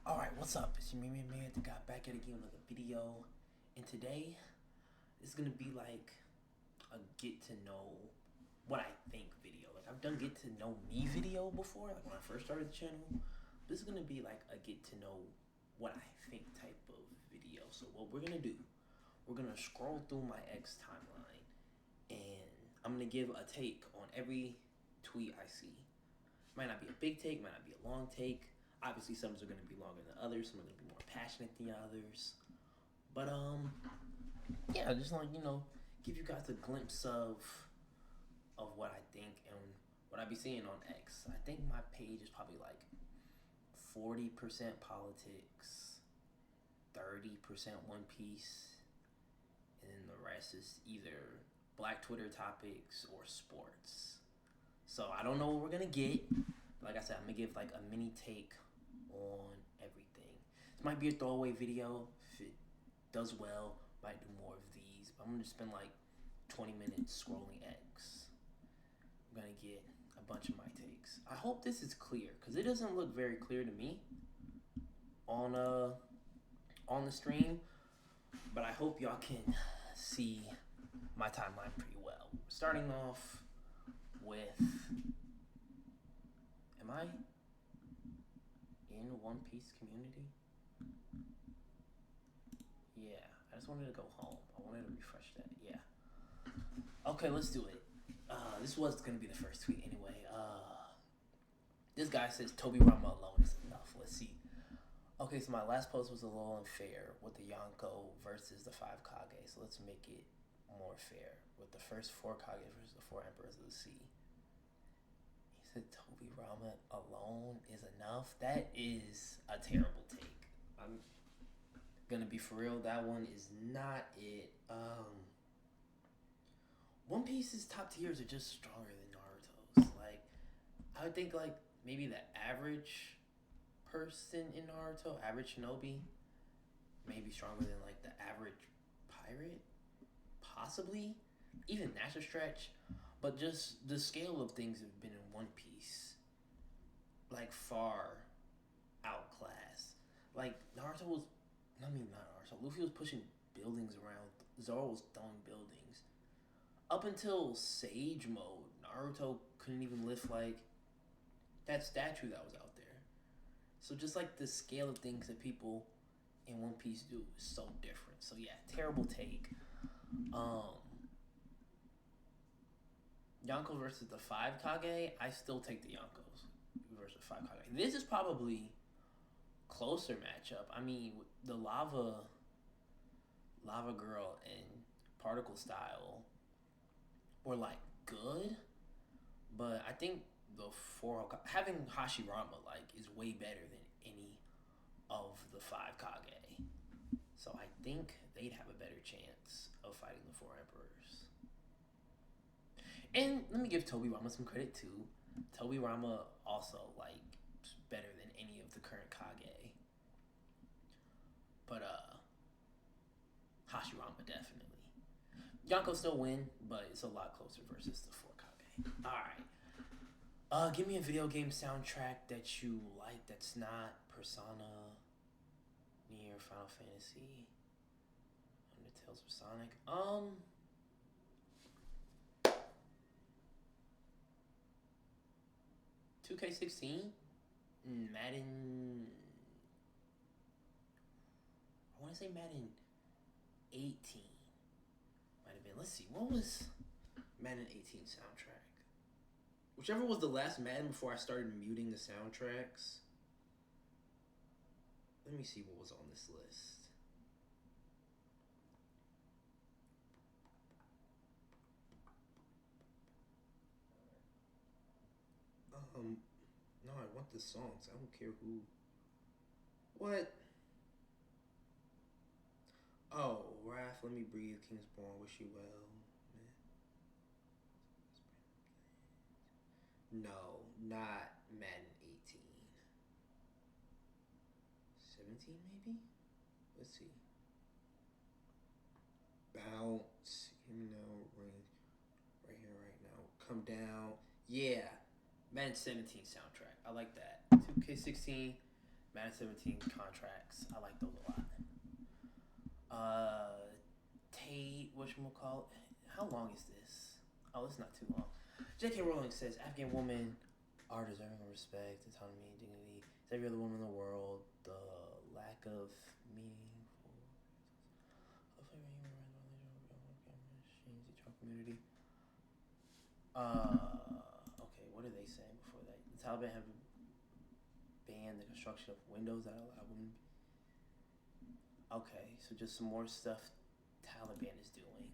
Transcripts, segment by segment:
Alright, what's up? It's your man, the guy back at again with another video. And today, it's gonna be like a get to know what I think video. Like, I've done get to know me video before, like when I first started the channel. This is gonna be like a get to know what I think type of video. So, what we're gonna do, we're gonna scroll through my X timeline and I'm gonna give a take on every tweet I see. Might not be a big take, might not be a long take. Obviously, some are going to be longer than others. Some are going to be more passionate than others. But yeah, just like give you guys a glimpse of what I think and what I be seeing on X. I think my page is probably like 40% politics, 30% One Piece, and then the rest is either Black Twitter topics or sports. So I don't know what we're gonna get. Like I said, I'm gonna give like a mini take on everything. This might be a throwaway video. If it does well, might do more of these. But I'm gonna spend like 20 minutes scrolling X. I'm gonna get a bunch of my takes. I hope this is clear because it doesn't look very clear to me on the stream. But I hope y'all can see my timeline pretty well. Starting off with, am I in One Piece community? Yeah, I just wanted to go home. I wanted to refresh that. Yeah. Okay, let's do it. This was gonna be the first tweet anyway. This guy says Tobirama alone is enough. Let's see. Okay, so my last post was a little unfair with the Yonko versus the 5 Kage. So let's make it more fair with the first 4 Kage versus the 4 Emperors of the Sea. He said Tobirama alone is enough. That is a terrible take. I'm gonna be for real. That one is not it. One Piece's top tiers are just stronger than Naruto's. Like, I would think like maybe the average person in Naruto, average shinobi, may be stronger than like the average pirate, possibly, even that's a stretch. But just the scale of things have been in One Piece, like far outclassed. Like Naruto was, I mean not Naruto. Luffy was pushing buildings around. Zoro was throwing buildings. Up until Sage Mode, Naruto couldn't even lift like that statue that was out there. So just like the scale of things that people in One Piece do is so different. So yeah, terrible take. Yonko versus the 5 Kage, I still take the Yonkos versus 5 Kage. This is probably closer matchup. I mean, the Lava Girl and Particle Style were like good, but I think the 4 having Hashirama like is way better than any of the 5 Kage. So I think they'd have a better chance of fighting the 4 Emperors. And let me give Tobirama some credit too. Tobirama also like better than any of the current Kage. But Hashirama definitely. Yonko still win, but it's a lot closer versus the 4 Kage. Alright. Give me a video game soundtrack that you like that's not Persona, Nier, Final Fantasy, Undertales, or Sonic. 2K16, Madden. I want to say Madden 18 might have been. Let's see, what was Madden 18 soundtrack? Whichever was the last Madden before I started muting the soundtracks. Let me see what was on this list. No, I want the songs. I don't care who. What? Oh, Wrath, Let Me Breathe, Kingsborn, Wish You Well. No, not Madden 18. 17 maybe? Let's see. Bounce. Hear me now, ring. Right here, right now. Come down. Yeah. Madden 17 soundtrack. I like that. 2K16, Madden 17 contracts. I like those a lot. Tate, whatchamacallit? How long is this? Oh, it's not too long. J.K. Rowling says Afghan women are deserving of respect, autonomy, and dignity. As every other woman in the world, the lack of meaningful community. Okay, what are they saying before that? The Taliban have banned the construction of windows that allow women. Okay, so just some more stuff Taliban is doing.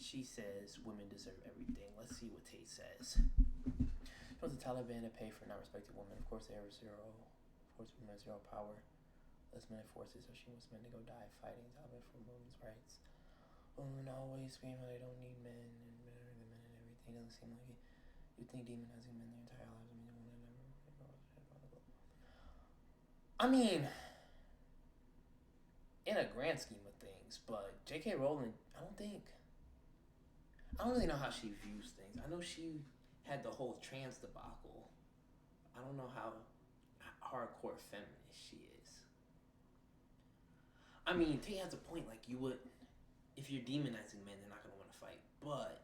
She says women deserve everything. Let's see what Tate says. She wants the Taliban to pay for not respecting women. Of course, they have zero. Of course, women have zero power. Less men forces, so she wants men to go die fighting Taliban for women's rights. Women always scream how they don't need men and men are the men and everything. Doesn't seem like it. You think demonizing men their entire lives? I mean, in a grand scheme of things, but J.K. Rowling, I don't really know how she views things. I know she had the whole trans debacle. I don't know how hardcore feminist she is. I mean, Tate has a point. Like, you would, if you're demonizing men, they're not going to want to fight. But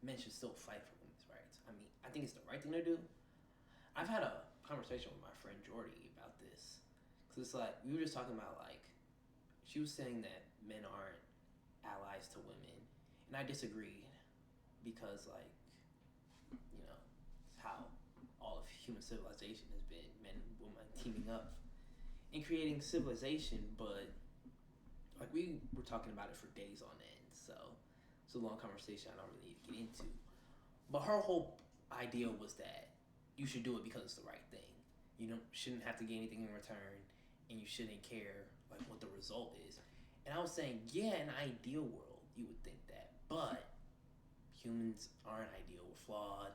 men should still fight for women's rights. I mean, I think it's the right thing to do. I've had a conversation with my friend Jordy about this. Because it's like, we were just talking about, like, she was saying that men aren't allies to women. And I disagreed. Because, like, you know, it's how all of human civilization has been. Men and women teaming up and creating civilization. But, like, we were talking about it for days on end. So, it's a long conversation I don't really need to get into. But her whole idea was that you should do it because it's the right thing. You shouldn't have to get anything in return, and you shouldn't care like what the result is. And I was saying, yeah, in an ideal world, you would think that, but humans aren't ideal. We're flawed,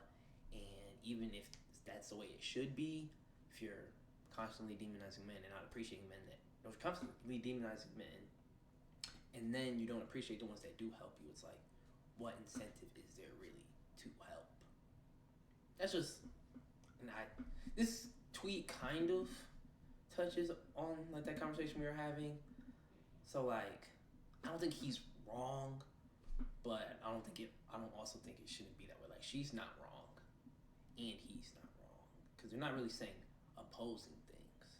and even if that's the way it should be, if you're constantly demonizing men and not appreciating men, if you're constantly demonizing men, and then you don't appreciate the ones that do help you, it's like, what incentive is there really to help? That's just. And this tweet kind of touches on like that conversation we were having. So like, I don't think he's wrong, but I don't also think it shouldn't be that way. Like, she's not wrong, and he's not wrong, because they're not really saying opposing things.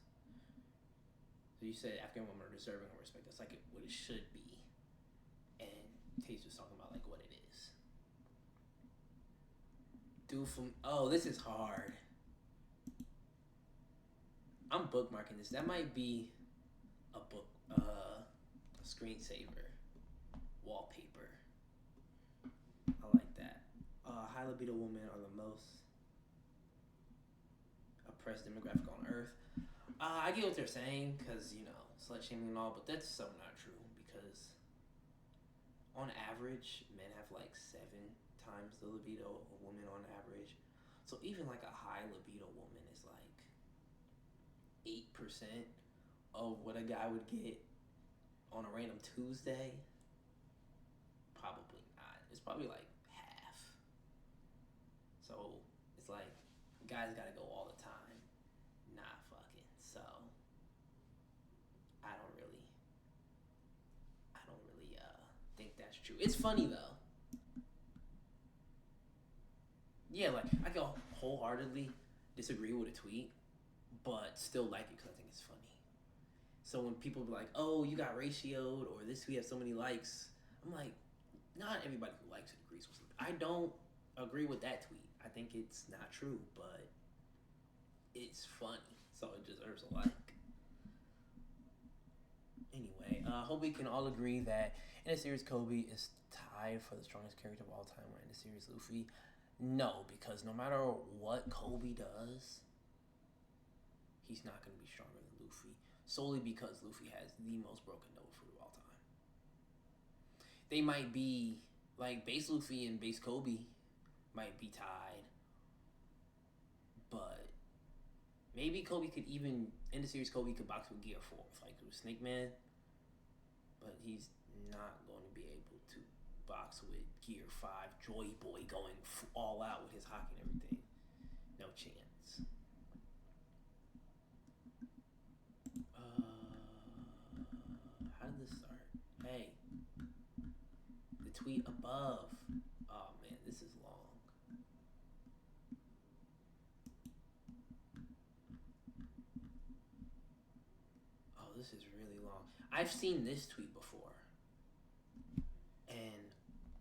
So you said Afghan women are deserving of respect. That's like what it should be, and Tate's just talking about like what it is. Dude from this is hard. I'm bookmarking this. That might be a book, a screensaver, wallpaper. I like that. High libido women are the most oppressed demographic on Earth. I get what they're saying, because, you know, slut shaming and all, but that's so not true, because on average, men have like 7 times the libido of women on average. So even like a high libido woman is like 8% of what a guy would get on a random Tuesday. Probably not. It's probably like half. So it's like guys gotta go all the time. Not fucking. So I don't really think that's true. It's funny though. Yeah, like I can wholeheartedly disagree with a tweet, but still like it because I think it's funny. So when people be like, "Oh, you got ratioed," or "This tweet has so many likes," I'm like, not everybody who likes it agrees with it. I don't agree with that tweet. I think it's not true, but it's funny, so it deserves a like. Anyway, I hope we can all agree that in the series, Kobe is tied for the strongest character of all time, or in the series, Luffy. No, because no matter what Kobe does, he's not going to be stronger than Luffy, solely because Luffy has the most broken Nova Fruit of all time. They might be, like, base Luffy and base Kobe might be tied, but maybe Kobe could even, in the series, Kobe could box with Gear 4, like with Snake Man, but he's not going to be able to box with Gear 5 Joy Boy going all out with his hockey and everything. No chance. Okay. The tweet above. Oh man, this is long. Oh, this is really long. I've seen this tweet before, and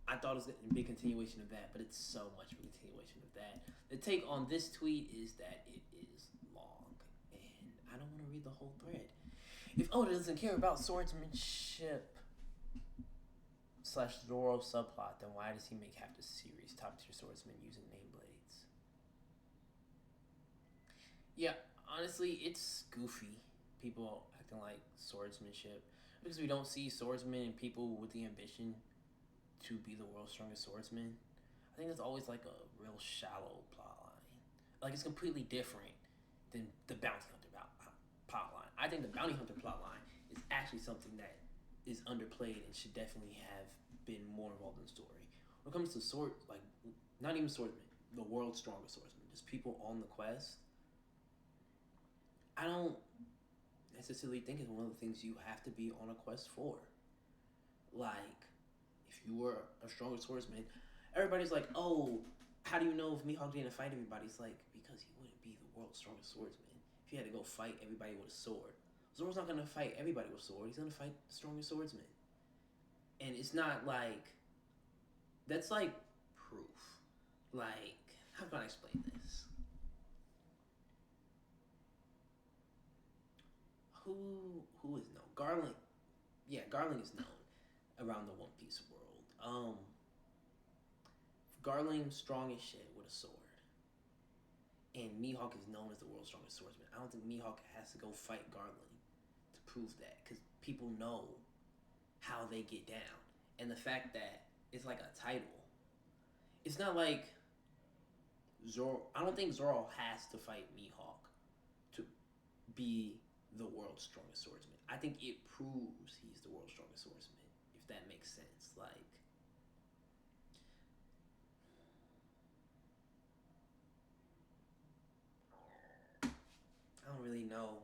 I thought it was going to be a continuation of that, but it's so much of a continuation of that. The take on this tweet is that it is long, and I don't want to read the whole thread. If Oda doesn't care about swordsmanship / Zoro subplot, then why does he make half the series top tier swordsmen using name blades? Yeah, honestly, it's goofy. People acting like swordsmanship because we don't see swordsmen and people with the ambition to be the world's strongest swordsman. I think it's always like a real shallow plot line. Like it's completely different than the bounty hunter plot line. I think the bounty hunter plot line is actually something that is underplayed and should definitely have been more involved in the story. When it comes to sword, like not even swordsmen, the world's strongest swordsman, just people on the quest. I don't necessarily think it's one of the things you have to be on a quest for. Like, if you were a stronger swordsman, everybody's like, oh, how do you know if Mihawk didn't fight everybody? It's like, because he wouldn't be the world's strongest swordsman if he had to go fight everybody with a sword. Zoro's not going to fight everybody with a sword. He's going to fight the strongest swordsman. And it's not like, that's like proof. Like, how can I explain this? Who is known? Garland. Yeah, Garland is known around the One Piece world. Garland's strong as shit with a sword. And Mihawk is known as the world's strongest swordsman. I don't think Mihawk has to go fight Garland to prove that, because people know how they get down. And the fact that it's like a title, it's not like Zoro. I don't think Zoro has to fight Mihawk to be the world's strongest swordsman. I think it proves he's the world's strongest swordsman, if that makes sense. Like, I don't really know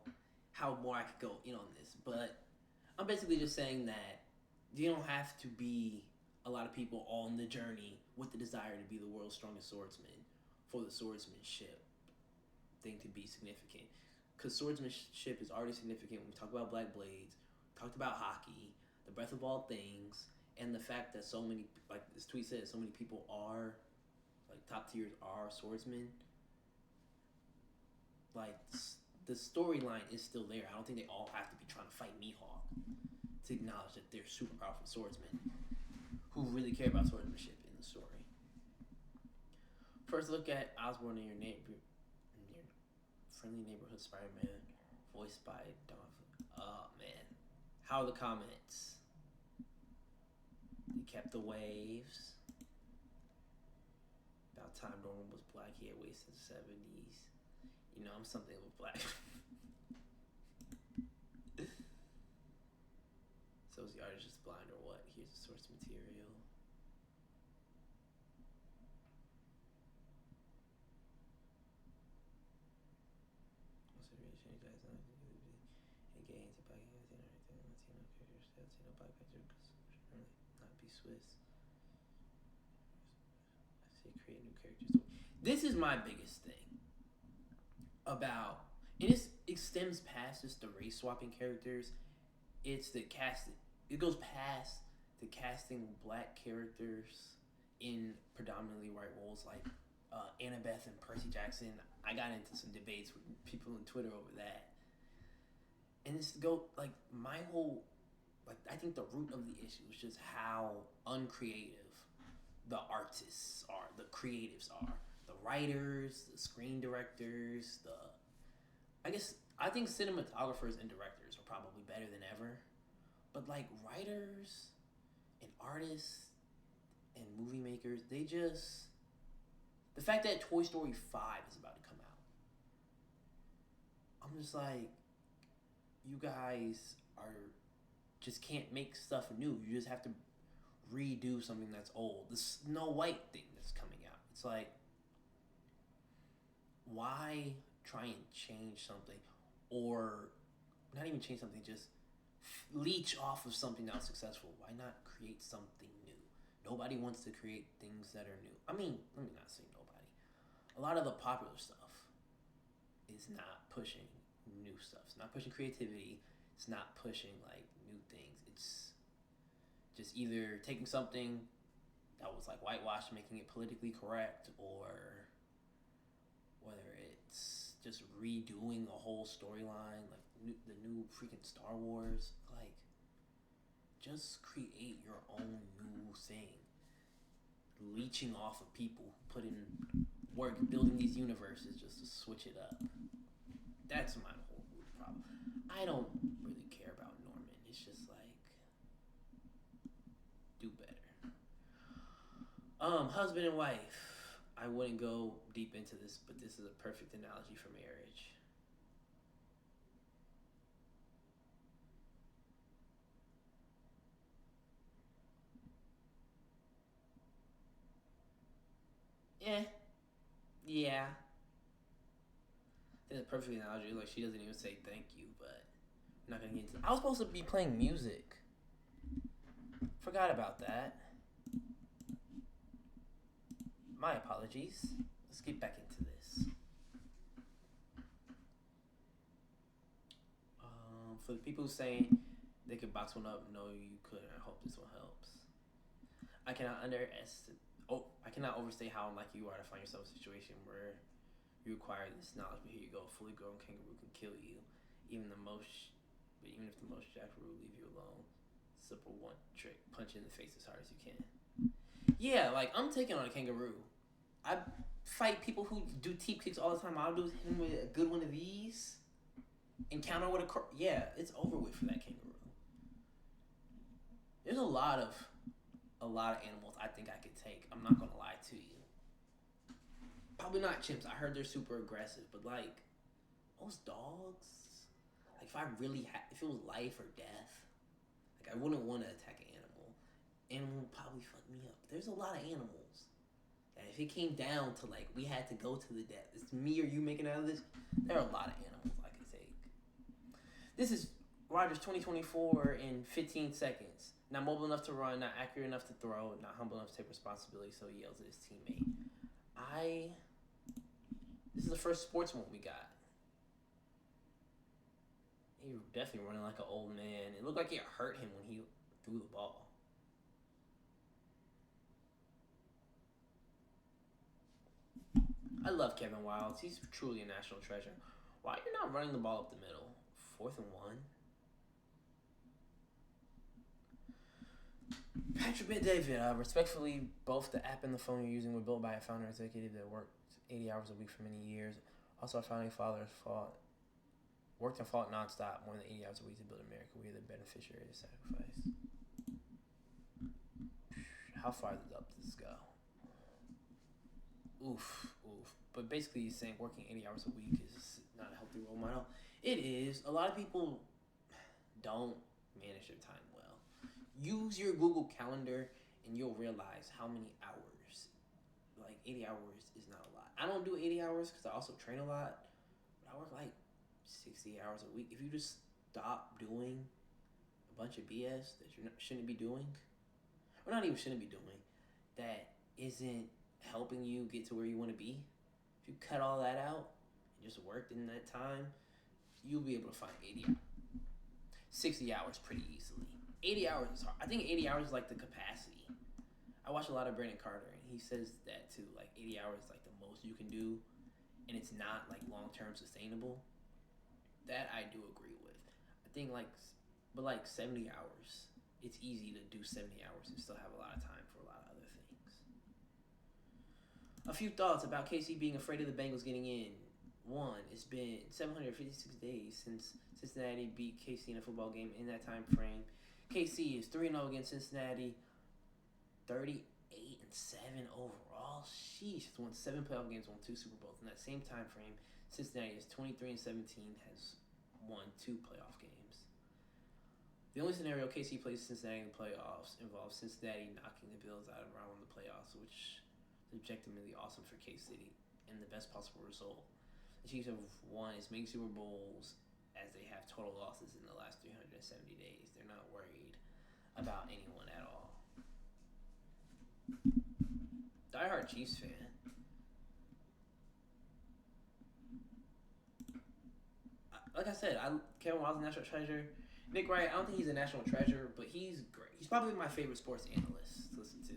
how more I could go in on this, but I'm basically just saying that you don't have to be a lot of people on the journey with the desire to be the world's strongest swordsman for the swordsmanship thing to be significant. Because swordsmanship is already significant when we talk about Black Blades, talked about hockey, the Breath of All Things, and the fact that so many, like this tweet said, so many people are, like top tiers are swordsmen. Like, the storyline is still there. I don't think they all have to be trying to fight Mihawk to acknowledge that they're super powerful swordsmen who really care about swordsmanship in the story. First look at Osborn and your friendly neighborhood Spider-Man, voiced by Don. Oh man, how are the comments? He kept the waves. About time Norman was black. He had waist in the 70s. You know, I'm something with black. So is the artist just blind or what? Here's the source material. Create new characters. This is my biggest thing about, and it extends past just the race swapping characters. It's the casting. It goes past the casting black characters in predominantly white roles, like Annabeth and Percy Jackson. I got into some debates with people on Twitter over that, and it's like my whole, like, I think the root of the issue is just how uncreative the artists are, the creatives are, the writers, the screen directors, I think cinematographers and directors are probably better than ever, but like writers and artists and movie makers, the fact that Toy Story 5 is about to come out, I'm just like, you guys just can't make stuff new. You just have to redo something that's old. The Snow White thing that's coming out. It's like, why try and change something, or not even change something, just leech off of something that was successful. Why not create something new? Nobody wants to create things that are new. I mean, let me not say nobody. A lot of the popular stuff is not pushing new stuff. It's not pushing creativity. It's not pushing like new things. It's just either taking something that was like whitewashed, making it politically correct, or whether it's just redoing a whole storyline, like the new freaking Star Wars. Like, just create your own new thing. Leeching off of people who put in work building these universes just to switch it up. That's my whole root problem. I don't really care about Norman. It's just like, do better. Husband and wife. I wouldn't go deep into this, but this is a perfect analogy for marriage. Yeah. It's a perfect analogy. Like, she doesn't even say thank you, but I'm not gonna get into. I was supposed to be playing music. Forgot about that. My apologies. Let's get back into this. For the people saying they could box one up, no, you couldn't. I hope this one helps. I cannot overstate how unlikely you are to find yourself in a situation where you require this knowledge. But here you go, a fully grown kangaroo can kill you. Even if the most jackal will leave you alone, simple one trick: punch in the face as hard as you can. Yeah, like, I'm taking on a kangaroo. I fight people who do teep kicks all the time. I'll do hit him with a good one of these. Encounter with yeah, it's over with for that kangaroo. There's a lot of animals I think I could take. I'm not gonna lie to you. Probably not chimps. I heard they're super aggressive, but like those dogs, like if it was life or death, like I wouldn't want to attack an animal. Animal would probably fuck me up. There's a lot of animals that if it came down to like we had to go to the death, it's me or you making out of this. There are a lot of animals I could take. This is Rodgers 2024 in 15 seconds. Not mobile enough to run, not accurate enough to throw, not humble enough to take responsibility, so he yells at his teammate. This is the first sports one we got. He was definitely running like an old man. It looked like it hurt him when he threw the ball. I love Kevin Wildes. He's truly a national treasure. Why are you not running the ball up the middle? 4th and 1. Patrick Bet-David, respectfully, both the app and the phone you're using were built by a founder executive that worked 80 hours a week for many years. Also, our founding fathers worked and fought nonstop more than 80 hours a week to build America. We are the beneficiary of the sacrifice. How far up does this go? Oof. But basically, he's saying working 80 hours a week is not a healthy role model. It is. A lot of people don't manage their time well. Use your Google Calendar and you'll realize how many hours. Like 80 hours is not a lot. I don't do 80 hours because I also train a lot. But I work like 60 hours a week. If you just stop doing a bunch of BS that you shouldn't be doing, or not even shouldn't be doing, that isn't helping you get to where you want to be, if you cut all that out and just worked in that time, you'll be able to find 80 hours. 60 hours pretty easily. 80 hours is hard. I think 80 hours is like the capacity. I watch a lot of Brandon Carter, and he says that too. Like 80 hours is like the most you can do, and it's not like long-term sustainable. That I do agree with. I think like 70 hours, it's easy to do 70 hours and still have a lot of time for a lot of other things. A few thoughts about KC being afraid of the Bengals getting in. One, it's been 756 days since Cincinnati beat KC in a football game. In that time frame, KC is 3-0 against Cincinnati, 38-7 overall. Sheesh, it's won 7 playoff games, won 2 Super Bowls. In that same time frame, Cincinnati is 23-17, has won 2 playoff games. The only scenario KC plays Cincinnati in the playoffs involves Cincinnati knocking the Bills out of round one of the playoffs, which is objectively awesome for K-City and the best possible result. The Chiefs have won as many Super Bowls as they have total losses in the last 370 days. They're not worried about anyone at all. Diehard Chiefs fan. Like I said, Kevin Wild's a national treasure. Nick Wright, I don't think he's a national treasure, but he's great. He's probably my favorite sports analyst to listen to.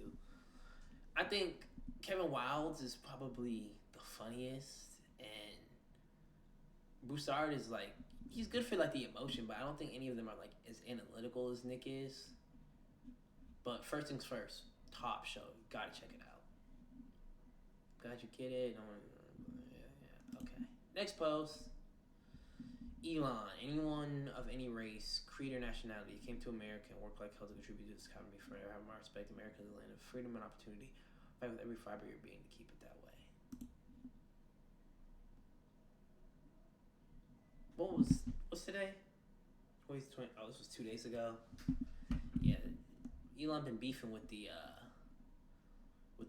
I think Kevin Wildes is probably the funniest, and Broussard is like, he's good for like the emotion, but I don't think any of them are like as analytical as Nick is. But first things first, top show, you gotta check it out. Glad you get it. Yeah. Okay. Next post. Elon, anyone of any race, creed, or nationality came to America and worked like hell to contribute to this economy forever. Have my respect. America is a land of freedom and opportunity. Fight with every fiber of your being to keep it that way. What's today? This was 2 days ago. Yeah, Elon been beefing with the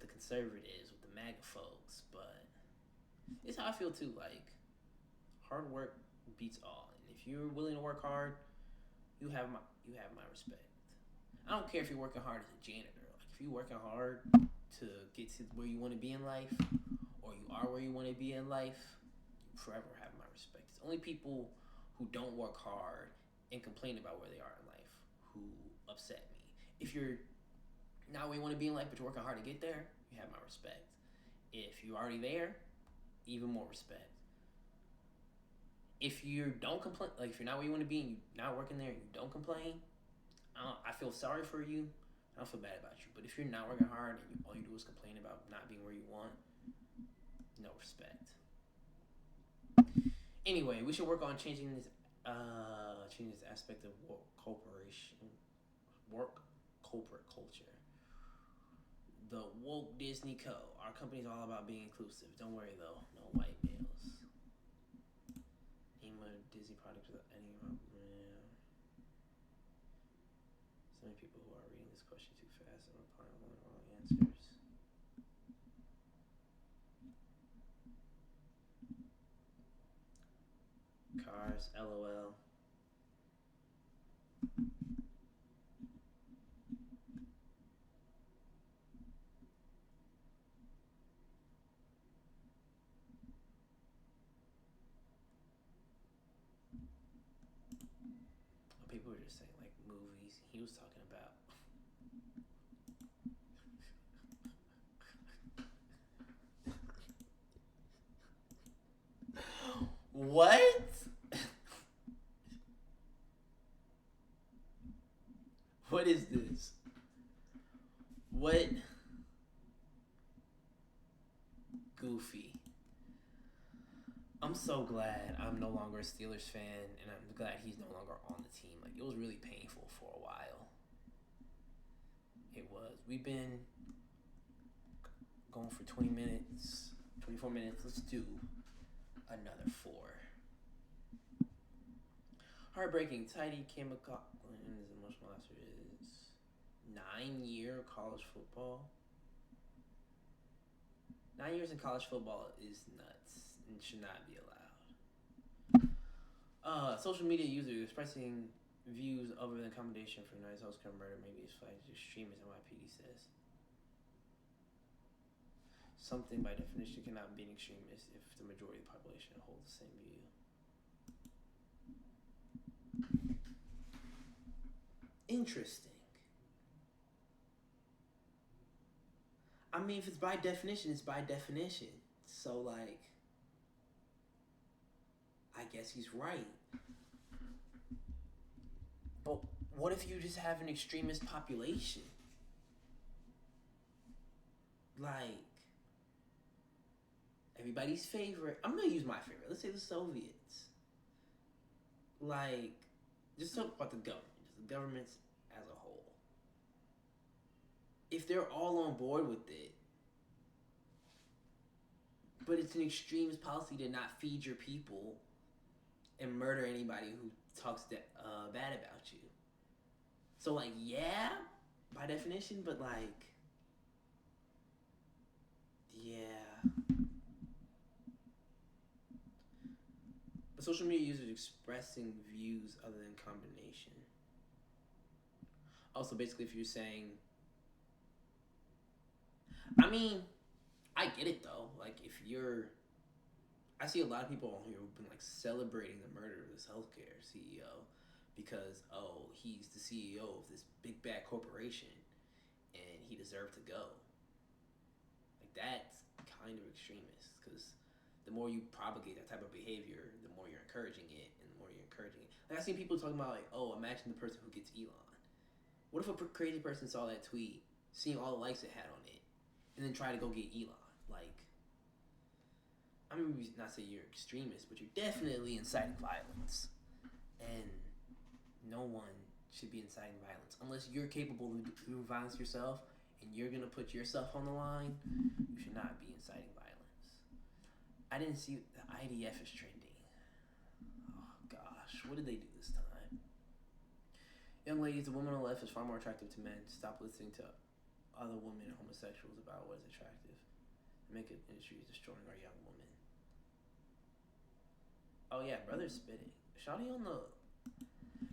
conservatives, with the MAGA folks, but it's how I feel too. Like, hard work beats all, and if you're willing to work hard, you have my respect. I don't care if you're working hard as a janitor. Like, if you're working hard to get to where you want to be in life, or you are where you want to be in life, you forever have my respect. It's only people who don't work hard and complain about where they are in life who upset me. If you're not where you want to be in life, but you're working hard to get there, you have my respect. If you're already there, even more respect. If you don't complain, like if you're not where you want to be and you're not working there and you don't complain, I feel sorry for you. I don't feel bad about you. But if you're not working hard and all you do is complain about not being where you want, no respect. Anyway, we should work on changing this aspect of work corporate culture. The woke Disney Co. Our company's all about being inclusive. Don't worry though, no white males. Name a Disney product without any. So many people who are reading this question too fast and replying all the wrong answers. Cars, LOL. People were just saying like movies. He was talking about. What? What is this? What? Goofy. I'm so glad I'm no longer a Steelers fan, and I'm glad he's no longer on the team. Like, it was really painful for a while. It was. We've been going for 20 minutes, 24 minutes. Let's do another 4. Heartbreaking. Tidy Kim McLaughlin's emotional answer is 9-year college football. 9 years in college football is nuts and should not be allowed. Social media users expressing views over the accommodation for United Health Care murder maybe is flagged as extremist, NYPD says. Something by definition cannot be an extremist if the majority of the population holds the same view. Interesting. I mean, if it's by definition, it's by definition. So, like, I guess he's right. But what if you just have an extremist population? Like, everybody's favorite. I'm going to use my favorite. Let's say the Soviets. Like, just talk about the government. Just the governments as a whole. If they're all on board with it, but it's an extremist policy to not feed your people and murder anybody who talks bad about you. So, like, yeah, by definition, but, like, yeah. A social media user expressing views other than combination. Also, basically, if you're saying, I mean, I get it though. Like, if you're, I see a lot of people on here who've been like celebrating the murder of this healthcare CEO because he's the CEO of this big bad corporation and he deserved to go. Like that's kind of extremist because the more you propagate that type of behavior, the more you're encouraging it, and the more you're encouraging it. Like I see people talking about like, imagine the person who gets Elon. What if a crazy person saw that tweet, seeing all the likes it had on it, and then try to go get Elon? Like, I'm not saying you're extremist, but you're definitely inciting violence, and no one should be inciting violence unless you're capable of doing violence yourself and you're gonna put yourself on the line. You should not be inciting violence. I didn't see the IDF is trending. Oh gosh, what did they do this time? Young ladies, the woman on the left is far more attractive to men. Stop listening to other women and homosexuals about what is attractive. The makeup industry is destroying our young women. Oh yeah, brother's spitting. Shawty on the.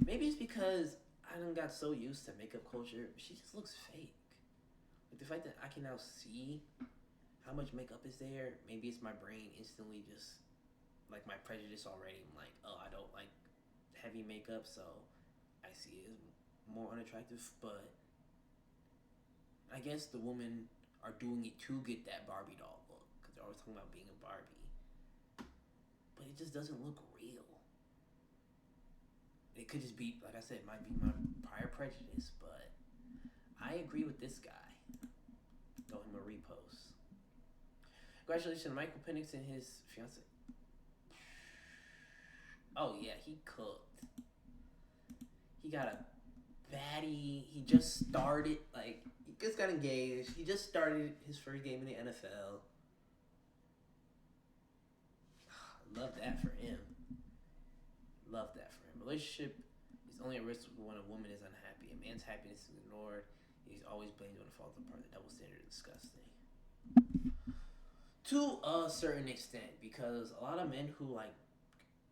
Maybe it's because I done got so used to makeup culture. She just looks fake. Like the fact that I can now see how much makeup is there. Maybe it's my brain instantly just like my prejudice already. I'm like, I don't like heavy makeup, so I see it as more unattractive. But I guess the women are doing it to get that Barbie doll look because they're always talking about being a Barbie. But it just doesn't look real. It could just be, like I said, it might be my prior prejudice, but I agree with this guy. Throw him a repost. Congratulations, Michael Penix and his fiance. Oh yeah, he cooked. He got a baddie. He just started, like, he just got engaged. He just started his first game in the NFL. Love that for him. Love that for him. Relationship is only at risk when a woman is unhappy. A man's happiness is ignored. He's always blamed when it falls apart. The double standard is disgusting. To a certain extent, because a lot of men who like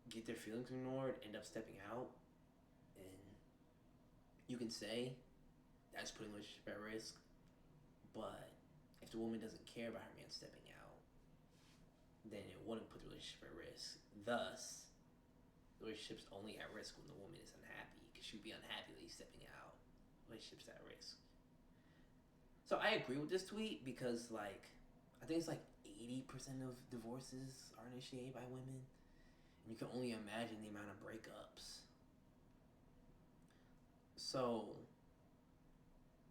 get their feelings ignored end up stepping out, and you can say that's putting the relationship at risk. But if the woman doesn't care about her man stepping out, then it wouldn't put the relationship at risk. Thus, the relationship's only at risk when the woman is unhappy, because she'd be unhappy that he's stepping out. The relationship's at risk. So I agree with this tweet because, like, I think it's like 80% of divorces are initiated by women. And you can only imagine the amount of breakups. So,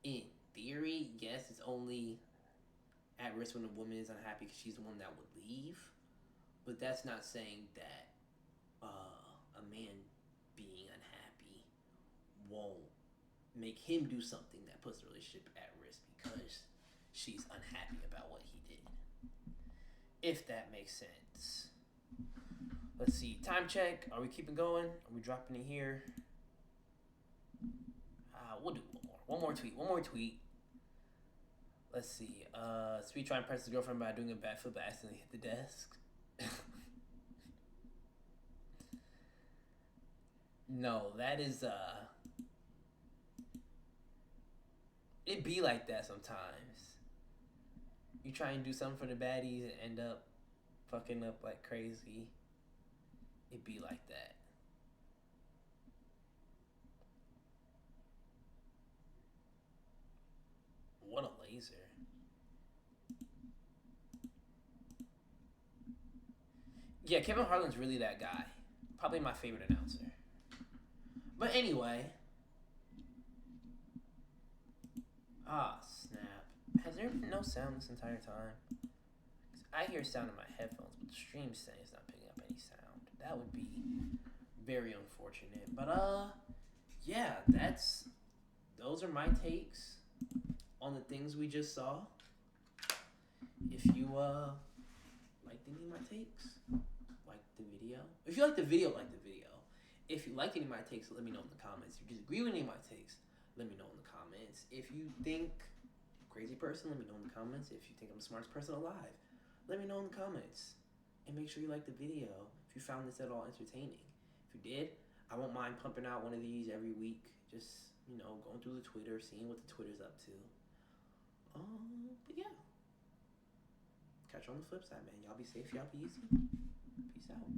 in theory, yes, it's only at risk when a woman is unhappy because she's the one that would leave. But that's not saying that a man being unhappy won't make him do something that puts the relationship at risk because she's unhappy about what he did. If that makes sense. Let's see. Time check. Are we keeping going? Are we dropping it here? We'll do one more tweet. One more tweet. Let's see. Speed trying to impress his girlfriend by doing a backflip but accidentally hit the desk. No, that is it be like that sometimes. You try and do something for the baddies and end up fucking up like crazy. It be like that. What a laser. Yeah, Kevin Harlan's really that guy. Probably my favorite announcer. But anyway. Snap. Has there been no sound this entire time? I hear sound in my headphones, but the stream saying it's not picking up any sound. That would be very unfortunate. But yeah, those are my takes on the things we just saw. If you liked any of my takes, like the video. If you like the video, like the video. If you liked any of my takes, let me know in the comments. If you disagree with any of my takes, let me know in the comments. If you think I'm a crazy person, let me know in the comments. If you think I'm the smartest person alive, let me know in the comments. And make sure you like the video. If if you found this at all entertaining. If you did, I won't mind pumping out one of these every week. Just, going through the Twitter, seeing what the Twitter's up to. But yeah. Catch you on the flip side, man. Y'all be safe, y'all be easy. Peace out.